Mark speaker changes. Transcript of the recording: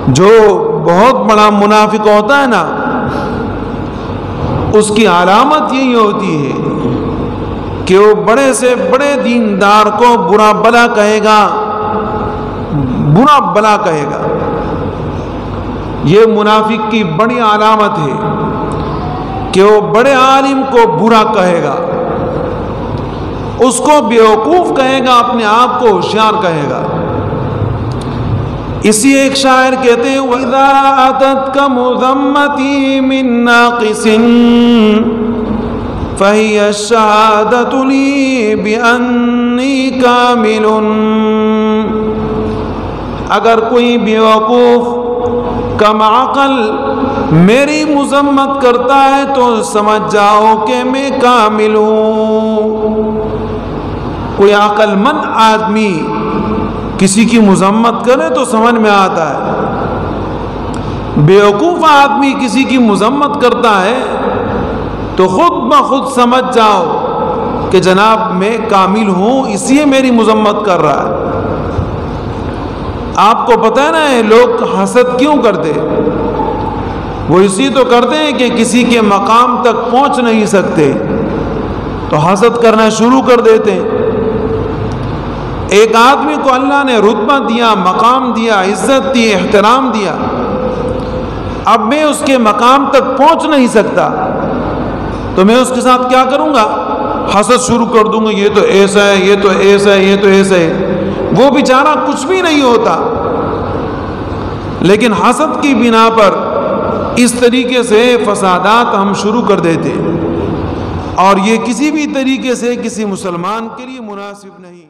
Speaker 1: جو بہت بڑا منافق ہوتا ہے نا، اس کی علامت یہی ہوتی ہے کہ وہ بڑے سے بڑے دیندار کو برا بلا کہے گا، برا بلا کہے گا۔ یہ منافق کی بڑی علامت ہے کہ وہ بڑے عالم کو برا کہے گا، اس کو بیوقوف کہے گا، اپنے آپ کو ہوشیار کہے گا۔ اسی ایک شاعر کہتے ہیں وَإِذَا أَتَتْكَ مُذَمَّتِي مِن نَاقِصٍ فَهِيَ الشَّهَادَةُ لِي بِأَنِّي كَامِلٌ۔ اگر کوئی بیوقوف کم عقل میری مذمت کرتا ہے تو سمجھ جاؤ کہ میں کامل ہوں۔ کوئی عقل مند آدمی کسی کی مذمت کرے تو سمجھ میں آتا ہے، بیوقوف آدمی کسی کی مذمت کرتا ہے تو خود بخود سمجھ جاؤ کہ جناب میں کامل ہوں، اس لیے میری مذمت کر رہا ہے۔ آپ کو پتہ ہے نا لوگ حسد کیوں کرتے؟ وہ اسی تو کرتے ہیں کہ کسی کے مقام تک پہنچ نہیں سکتے تو حسد کرنا شروع کر دیتے ہیں۔ ایک آدمی کو اللہ نے رتبہ دیا، مقام دیا، عزت دی، احترام دیا، اب میں اس کے مقام تک پہنچ نہیں سکتا تو میں اس کے ساتھ کیا کروں گا؟ حسد شروع کر دوں گا، یہ تو ایسا ہے، یہ تو ایسا ہے، یہ تو ایسا ہے۔ وہ بیچارہ کچھ بھی نہیں ہوتا، لیکن حسد کی بنا پر اس طریقے سے فسادات ہم شروع کر دیتے، اور یہ کسی بھی طریقے سے کسی مسلمان کے لیے مناسب نہیں۔